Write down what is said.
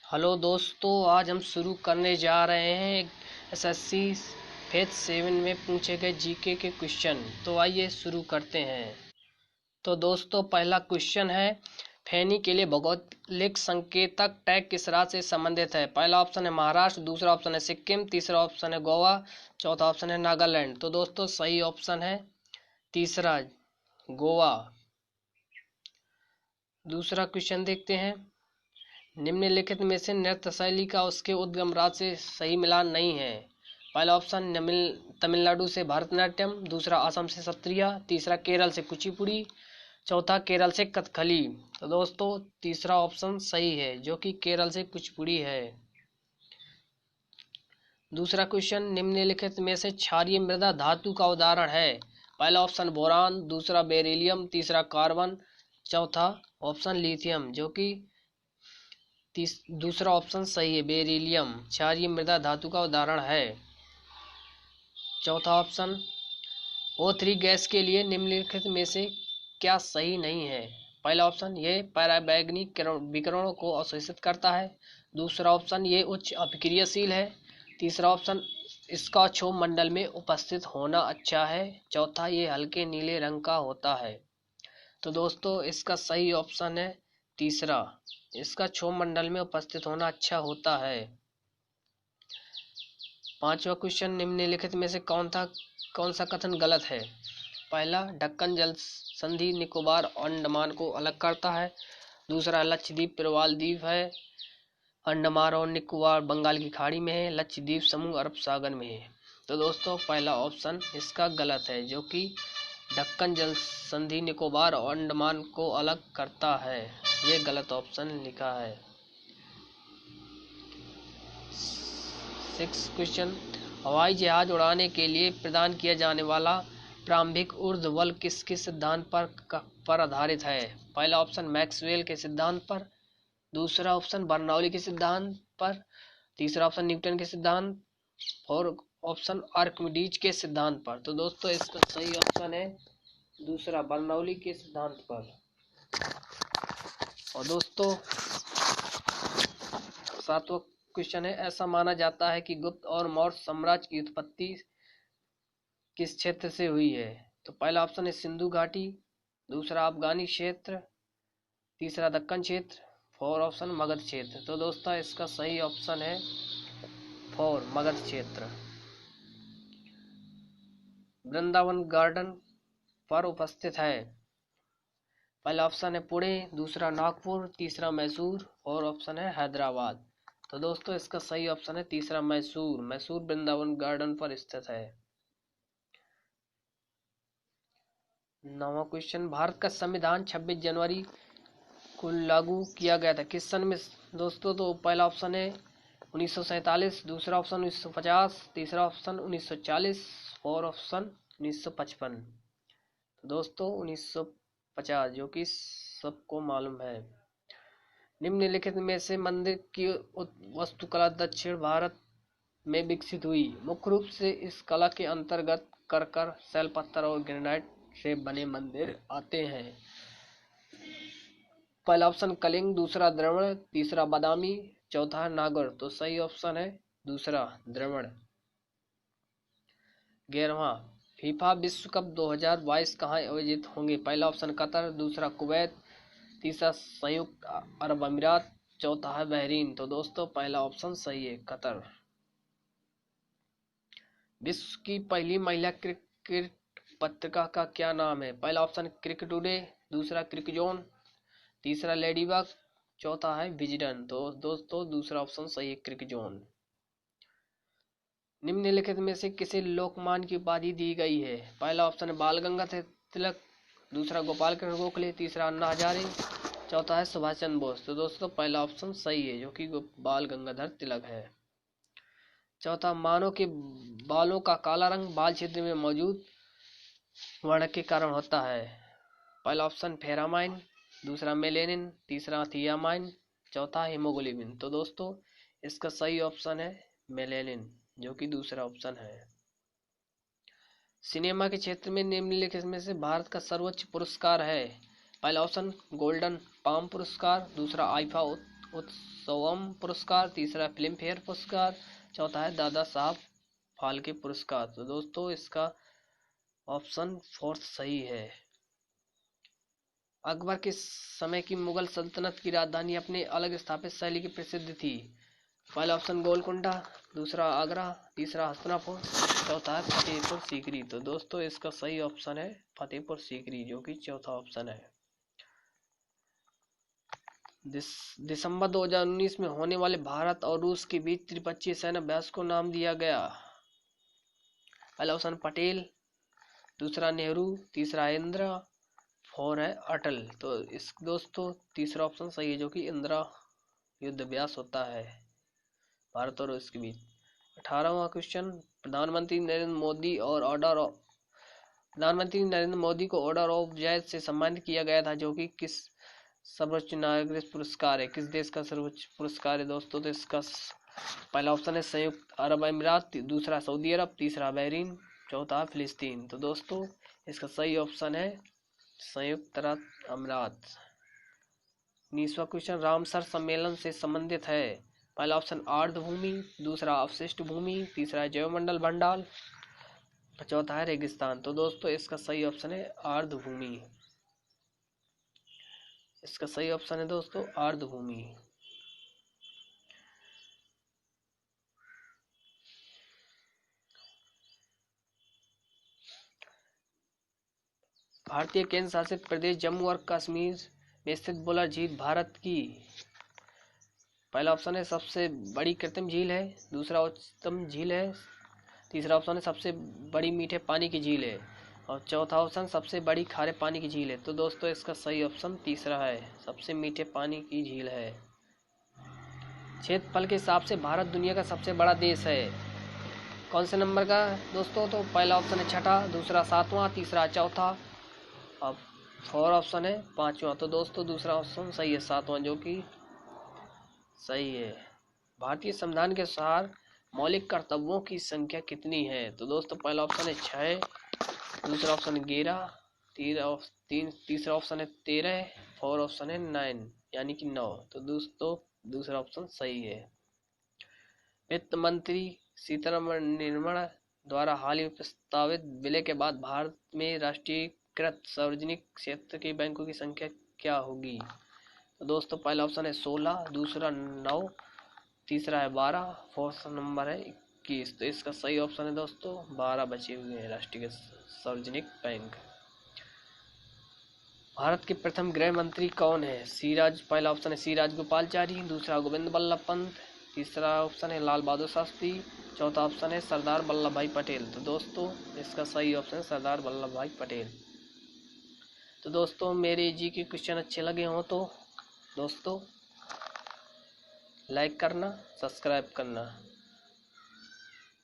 Hello दोस्तों, आज हम शुरू करने जा रहे हैं एसएससी फेज 7 में पूछे गए जीके के क्वेश्चन। तो आइए शुरू करते हैं। तो दोस्तों, पहला क्वेश्चन है, फैनी के लिए भौगोलिक संकेतक टैग किस राज्य से संबंधित है? पहला ऑप्शन है महाराष्ट्र, दूसरा ऑप्शन है सिक्किम, तीसरा ऑप्शन है गोवा, चौथा ऑप्शन है नागालैंड। तो दोस्तों, सही ऑप्शन है तीसरा, गोवा। दूसरा क्वेश्चन देखते हैं, निम्नलिखित में से नृत्य शैली का उसके उद्गम राज्य से सही मिलान नहीं है। पहला ऑप्शन तमिलनाडु से भरतनाट्यम, दूसरा असम से सत्रिया, तीसरा केरल से कुचिपुड़ी, चौथा केरल से कथकली। तो दोस्तों, तीसरा ऑप्शन सही है, जो कि केरल से कुचिपुड़ी है। दूसरा क्वेश्चन, निम्नलिखित में से क्षारीय मृदा धातु का उदाहरण है? पहला ऑप्शन बोरान, दूसरा बेरिलियम, तीसरा कार्बन, चौथा ऑप्शन लिथियम, जो कि दूसरा ऑप्शन सही है, बेरिलियम क्षारीय मृदा धातु का उदाहरण है। चौथा ऑप्शन, O3 गैस के लिए निम्नलिखित में से क्या सही नहीं है? पहला ऑप्शन, ये पराबैंगनी विकिरणों को अवशोषित करता है। दूसरा ऑप्शन, ये उच्च अभिक्रियाशील है। तीसरा ऑप्शन, इसका क्षोभ मंडल में उपस्थित होना अच्छा है। चौथा, ये हल्के नीले रंग का होता है। तो दोस्तों, इसका सही ऑप्शन है तीसरा, इसका क्षोभ मंडल में उपस्थित होना अच्छा होता है। पांचवा क्वेश्चन, निम्नलिखित में से कौन सा कथन गलत है? पहला, ढक्कन जल संधि निकोबार और अंडमान को अलग करता है। दूसरा, लक्षद्वीप प्रवाल द्वीप है, अंडमान और निकोबार बंगाल की खाड़ी में है, लक्षद्वीप समूह अरब सागर में है। तो दोस्तों, पहला ऑप्शन इसका गलत है, जो कि ढक्कन जल संधि निकोबार और अंडमान को अलग करता है। ये गलत ऑप्शन लिखा है। 6 क्वेश्चन, हवाई जहाज उड़ाने के लिए प्रदान किया जाने वाला प्रारंभिक ऊर्ध्व बल किसके सिद्धांत पर आधारित है? पहला ऑप्शन मैक्सवेल के सिद्धांत पर, दूसरा ऑप्शन बर्नौली के सिद्धांत पर, तीसरा ऑप्शन न्यूटन के सिद्धांत और ऑप्शन आर्किमिडीज के सिद्धांत पर। तो दोस्तों, इसका सही ऑप्शन है दूसरा, बर्नौली के सिद्धांत पर। और दोस्तों, सातवां क्वेश्चन है, ऐसा माना जाता है कि गुप्त और मौर्य साम्राज्य की उत्पत्ति किस क्षेत्र से हुई है? तो पहला ऑप्शन है सिंधु घाटी, दूसरा अफगानी क्षेत्र, तीसरा दक्कन क्षेत्र, फोर ऑप्शन मगध क्षेत्र। तो दोस्तों, इसका सही ऑप्शन है फोर, मगध क्षेत्र। वृंदावन गार्डन पर उपस्थित है? पहला ऑप्शन है पुणे, दूसरा नागपुर, तीसरा मैसूर और ऑप्शन है हैदराबाद। तो दोस्तों, इसका सही ऑप्शन है तीसरा, मैसूर। मैसूर वृंदावन गार्डन पर स्थित है। 9वां क्वेश्चन, भारत का संविधान 26 जनवरी को लागू किया गया था किस सन में? दोस्तों, तो पहला ऑप्शन है 1947, दूसरा ऑप्शन 1950, तीसरा ऑप्शन 1940 और ऑप्शन 1955। दोस्तों, 1950, जो कि सबको मालूम है। निम्नलिखित में से मंदिर की वास्तुकला दक्षिण भारत में विकसित हुई? मुख्य रूप से इस कला के अंतर्गत करकर, शैल पत्थर और ग्रेनाइट से बने मंदिर आते हैं। पहला ऑप्शन कलिंग, दूसरा द्रविड़, तीसरा बादामी, चौथा नागर। तो सही ऑप्शन है दूसरा, द्रविड़। 11वां, फीफा विश्व कप 2022 कहाँ आयोजित होंगे? पहला ऑप्शन कतर, दूसरा कुवैत, तीसरा संयुक्त अरब अमीरात, चौथा है बहरीन। तो दोस्तों, पहला ऑप्शन सही है, कतर। विश्व की पहली महिला क्रिकेट पत्रिका का क्या नाम है? पहला ऑप्शन क्रिकेट टुडे, दूसरा क्रिकजोन, तीसरा लेडीबग, चौथा है विजडन। तो दोस्तों, दूसरा ऑप्शन सही है, क्रिकजोन। निम्नलिखित में से किसे लोकमान्य की उपाधि दी गई है? पहला ऑप्शन है बाल गंगाधर तिलक, दूसरा गोपाल कृष्ण गोखले, तीसरा अन्ना हजारे, चौथा है सुभाष चंद्र बोस। तो दोस्तों, पहला ऑप्शन सही है, जो कि बाल गंगाधर तिलक है। चौथा, मानव के बालों का काला रंग बाल छिद्र में मौजूद वर्ण के कारण होता है? पहला ऑप्शन फेरामाइन, दूसरा मेलेनिन, तीसरा थियामाइन, चौथा हीमोग्लोबिन। तो दोस्तों, इसका सही ऑप्शन है मेलेनिन, जो कि दूसरा ऑप्शन है। सिनेमा के क्षेत्र में निम्नलिखित में से भारत का सर्वोच्च पुरस्कार है? पहला ऑप्शन गोल्डन पाम पुरस्कार, दूसरा आईफा उत्सवम पुरस्कार, तीसरा फिल्म फेयर पुरस्कार, चौथा है दादा साहब फाल्के पुरस्कार। तो दोस्तों इसका ऑप्शन फोर्थ सही है। अकबर के समय की मुगल सल्तनत की राजधानी अपने अलग स्थापित शैली की प्रसिद्ध थी। पहला ऑप्शन गोलकुंडा, दूसरा आगरा, तीसरा हस्तिनापुर, चौथा है फतेहपुर सीकरी। तो दोस्तों इसका सही ऑप्शन है फतेहपुर सीकरी, जो कि चौथा ऑप्शन है। दिसंबर 2019 में होने वाले भारत और रूस के बीच त्रिपक्षीय सैन्य अभ्यास को नाम दिया गया। पहला ऑप्शन पटेल, दूसरा नेहरू, तीसरा इंदिरा, फोर है अटल। तो इस दोस्तों तीसरा ऑप्शन सही है, जो कि इंदिरा युद्ध अभ्यास होता है भारत और रूस के बीच। 18वां क्वेश्चन, प्रधानमंत्री नरेंद्र मोदी को ऑर्डर ऑफ जैद से सम्मानित किया गया था, जो कि किस सर्वोच्च नागरिक पुरस्कार है, किस देश का सर्वोच्च पुरस्कार है दोस्तों। तो इसका पहला ऑप्शन है संयुक्त अरब अमीरात, दूसरा सऊदी अरब, तीसरा बहरीन, चौथा फिलिस्तीन। तो दोस्तों इसका सही ऑप्शन है संयुक्त अरब अमीरात। 19वां क्वेश्चन रामसर सम्मेलन से संबंधित है। पहला ऑप्शन आर्द्र भूमि, दूसरा अवशिष्ट भूमि, तीसरा जैवमंडल भंडार, चौथा है रेगिस्तान। तो दोस्तों इसका सही ऑप्शन है आर्द्र भूमि। इसका सही ऑप्शन है दोस्तों आर्द्र भूमि। भारतीय केंद्र शासित प्रदेश जम्मू और कश्मीर में स्थित बुलर झील भारत की पहला ऑप्शन है सबसे बड़ी कृत्रिम झील है, दूसरा उच्चतम झील है, तीसरा ऑप्शन है सबसे बड़ी मीठे पानी की झील है, और चौथा ऑप्शन सबसे बड़ी खारे पानी की झील है। तो दोस्तों इसका सही ऑप्शन तीसरा है, सबसे मीठे पानी की झील है। क्षेत्रफल के हिसाब से भारत दुनिया का सबसे बड़ा देश है। कौन से नंबर का दोस्तों? तो पहला ऑप्शन है छठा, दूसरा सातवां, तीसरा चौथा, अब फोर ऑप्शन है पांचवा। तो दोस्तों दूसरा ऑप्शन सही है सातवां, जो कि सही है। भारतीय संविधान के अनुसार मौलिक कर्तव्यों की संख्या कितनी है? तो दोस्तों पहला ऑप्शन है 6, दूसरा ऑप्शन है 11, तीसरा ऑप्शन है 13, फोर ऑप्शन है 9 यानी कि 9। तो दोस्तों दूसरा ऑप्शन सही है। वित्त मंत्री सीतारमण निर्मला द्वारा हाल ही में प्रस्तावित विलय के बाद भारत में राष्ट्रीयकृत सार्वजनिक क्षेत्र के बैंकों की संख्या क्या होगी? तो दोस्तों पहला ऑप्शन है 16, दूसरा 9, तीसरा है 12, फोर्थ नंबर है 21। तो इसका सही ऑप्शन है दोस्तों 12 बचे हुए हैं राष्ट्रीय सार्वजनिक बैंक। भारत के प्रथम गृह मंत्री कौन है? पहला ऑप्शन है सी राजगोपालचारी, दूसरा गोविंद बल्लभ पंत, तीसरा ऑप्शन है लाल बहादुर शास्त्री, चौथा ऑप्शन है सरदार वल्लभ भाई पटेल। तो दोस्तों इसका सही ऑप्शन है सरदार वल्लभ भाई पटेल। तो दोस्तों मेरे जी के क्वेश्चन अच्छे लगे हों तो दोस्तों लाइक करना, सब्सक्राइब करना।